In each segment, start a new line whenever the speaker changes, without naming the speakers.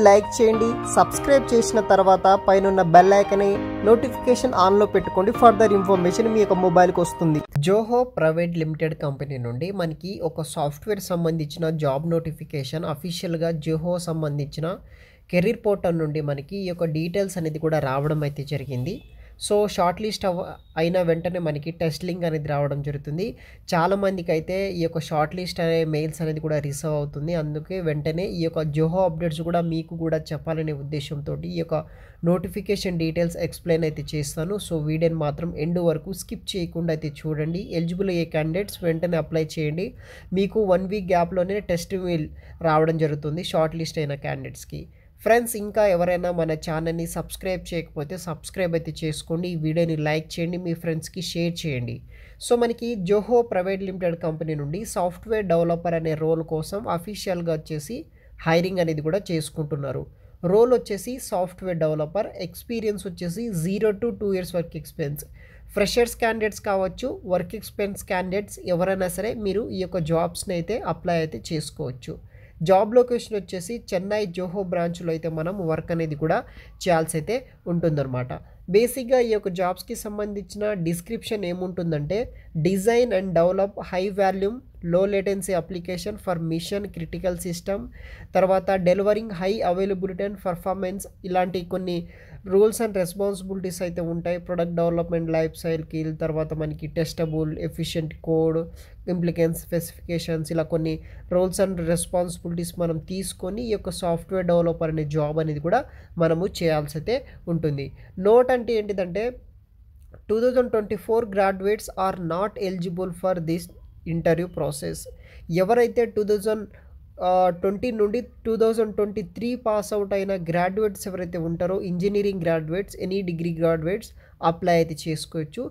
Like చేయండి. Subscribe చేసిన తర్వాత పైన బెల్ ఐకాన్ని నోటిఫికేషన్ ఆన్లో పెట్టుకోండి. ఫర్దర్ ఇన్ఫర్మేషన్ మీ యొక్క మొబైల్కి వస్తుంది. జోహో ప్రైవేట్ లిమిటెడ్ కంపెనీ నుండి మనకి ఒక సాఫ్ట్వేర్ సంబంధించిన జాబ్ నోటిఫికేషన్ అఫీషియల్గా జోహో సంబంధించిన కెరీర్ పోర్టల్ నుండి మనకి ఈ యొక్క డీటెయిల్స్ అనేది కూడా రావడం అయితే జరిగింది. సో షార్ట్ లిస్ట్ అయిన వెంటనే మనకి టెస్ట్ లింక్ అనేది రావడం జరుగుతుంది. చాలామందికి అయితే ఈ యొక్క షార్ట్ లిస్ట్ అనే మెయిల్స్ అనేది కూడా రిసీవ్ అవుతుంది. అందుకే వెంటనే ఈ యొక్క జోహో అప్డేట్స్ కూడా మీకు కూడా చెప్పాలనే ఉద్దేశంతో ఈ యొక్క నోటిఫికేషన్ డీటెయిల్స్ ఎక్స్ప్లెయిన్ అయితే చేస్తాను. సో వీడియోని మాత్రం ఎండ్ వరకు స్కిప్ చేయకుండా అయితే చూడండి. ఎలిజిబుల్ అయ్యే క్యాండిడేట్స్ వెంటనే అప్లై చేయండి. మీకు 1 వీక్ గ్యాప్లోనే టెస్ట్ మెయిల్ రావడం జరుగుతుంది షార్ట్ లిస్ట్ అయిన క్యాండిడేట్స్కి. ఫ్రెండ్స్, ఇంకా ఎవరైనా మన ఛానల్ని సబ్స్క్రైబ్ చేయకపోతే సబ్స్క్రైబ్ అయితే చేసుకోండి. ఈ వీడియోని లైక్ చేయండి, మీ ఫ్రెండ్స్కి షేర్ చేయండి. సో మనకి జోహో ప్రైవేట్ లిమిటెడ్ కంపెనీ నుండి సాఫ్ట్వేర్ డెవలపర్ అనే రోల్ కోసం అఫీషియల్గా వచ్చేసి హైరింగ్ అనేది కూడా చేసుకుంటున్నారు. రోల్ వచ్చేసి సాఫ్ట్వేర్ డెవలపర్, ఎక్స్పీరియన్స్ వచ్చేసి 0 to 2 years work experience. Freshers candidates కావచ్చు, వర్క్ ఎక్స్పీరియన్స్ క్యాండిడేట్స్ ఎవరైనా సరే మీరు ఈ యొక్క జాబ్స్ని అయితే అప్లై అయితే చేసుకోవచ్చు. జాబ్ లొకేషన్ వచ్చేసి చెన్నై జోహో బ్రాంచ్లో అయితే మనం వర్క్ అనేది కూడా చేయాల్సి అయితే ఉంటుందన్నమాట. బేసిక్గా ఈ యొక్క జాబ్స్కి సంబంధించిన డిస్క్రిప్షన్ ఏముంటుందంటే, design and develop high volume low latency application for mission critical system, తర్వాత delivering high availability and performance, ఇలాంటి కొన్ని రూల్స్ అండ్ రెస్పాన్సిబిలిటీస్ అయితే ఉంటాయి. ప్రొడక్ట్ డెవలప్మెంట్ లైఫ్ సైకిల్, తర్వాత మనకి టెస్టబుల్ ఎఫిషియెంట్ కోడ్, ఇంప్లికెన్స్ స్పెసిఫికేషన్స్, ఇలా కొన్ని రూల్స్ అండ్ రెస్పాన్సిబిలిటీస్ మనం తీసుకొని ఈ యొక్క సాఫ్ట్వేర్ డెవలపర్ అనే జాబ్ అనేది కూడా మనము చేయాల్సి అయితే ఉంటుంది. నోట్ అంటే ఏంటిదంటే, 2024 graduates are not eligible for this interview process. ఎవరైతే 2020 నుండి 2023 పాస్ అవుట్ అయిన గ్రాడ్యుయేట్స్ ఎవరైతే ఉంటారో, engineering graduates, any degree graduates apply అయితే చేసుకోవచ్చు.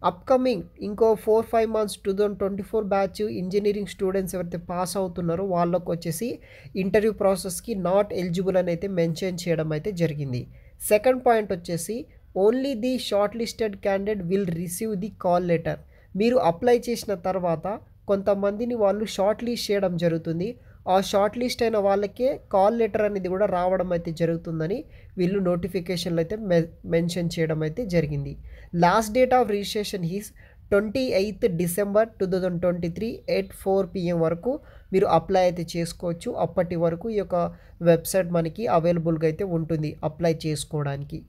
అప్కమింగ్ ఇంకో 4-5 months 2024 బ్యాచ్ ఇంజనీరింగ్ స్టూడెంట్స్ ఎవరైతే పాస్ అవుతున్నారో వాళ్ళకు వచ్చేసి ఇంటర్వ్యూ ప్రాసెస్కి నాట్ ఎలిజిబుల్ అని అయితే మెన్షన్ చేయడం అయితే జరిగింది. సెకండ్ పాయింట్ వచ్చేసి, only the short listed candidate will receive the call letter. మీరు అప్లై చేసిన తర్వాత కొంతమందిని వాళ్ళు షార్ట్ లిస్ట్ చేయడం జరుగుతుంది. ఆ షార్ట్ లిస్ట్ అయిన వాళ్ళకే కాల్ లెటర్ అనేది కూడా రావడం అయితే జరుగుతుందని వీళ్ళు నోటిఫికేషన్లో అయితే మెన్షన్ చేయడం అయితే జరిగింది. Last date of registration is 28th December 2023 at 4 PM వరకు మీరు అప్లై అయితే చేసుకోవచ్చు. అప్పటి వరకు ఈ యొక్క వెబ్సైట్ మనకి అవైలబుల్గా అయితే ఉంటుంది అప్లై చేసుకోవడానికి.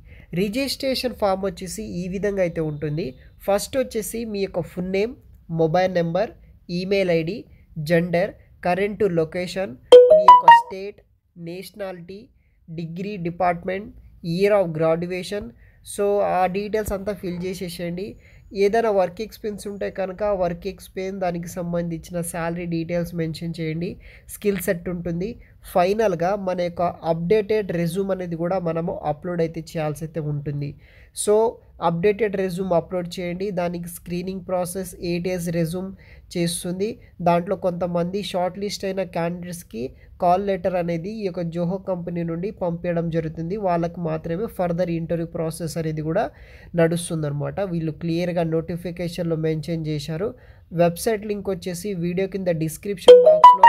రిజిస్ట్రేషన్ ఫామ్ వచ్చేసి ఈ విధంగా అయితే ఉంటుంది. ఫస్ట్ వచ్చేసి మీ యొక్క full name, mobile number, email ID, gender, current location, మీ యొక్క state, nationality, degree, department, year of graduation. So ఆ డీటెయిల్స్ అంతా ఫిల్ చేసేసేయండి. ఏదైనా వర్క్ ఎక్స్పీరియన్స్ ఉంటే కనుక వర్క్ ఎక్స్పీరియన్స్, దానికి సంబంధించిన శాలరీ డీటెయిల్స్ మెన్షన్ చేయండి. స్కిల్ సెట్ ఉంటుంది. ఫైనల్గా మన యొక్క అప్డేటెడ్ రెజ్యూమ్ అనేది కూడా మనము అప్లోడ్ అయితే చేయాల్సి అయితే ఉంటుంది. సో అప్డేటెడ్ రెజ్యూమ్ అప్లోడ్ చేయండి. దానికి స్క్రీనింగ్ ప్రాసెస్ 8 days రెజ్యూమ్ చేస్తుంది. దాంట్లో కొంతమంది షార్ట్ లిస్ట్ అయిన క్యాండిడేట్స్కి కాల్ లెటర్ అనేది ఈ యొక్క జోహో కంపెనీ నుండి పంపించడం జరుగుతుంది. వాళ్ళకి మాత్రమే ఫర్దర్ ఇంటర్వ్యూ ప్రాసెస్ అనేది కూడా నడుస్తుందన్నమాట. వీళ్ళు క్లియర్గా నోటిఫికేషన్లో మెన్షన్ చేశారు. వెబ్సైట్ లింక్ వచ్చేసి వీడియో కింద డిస్క్రిప్షన్ బాక్స్లో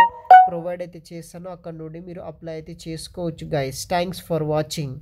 ప్రొవైడ్ అయితే చేస్తాను. అక్కడ నుండి మీరు అప్లై అయితే చేసుకోవచ్చు గైస్. Thanks for watching.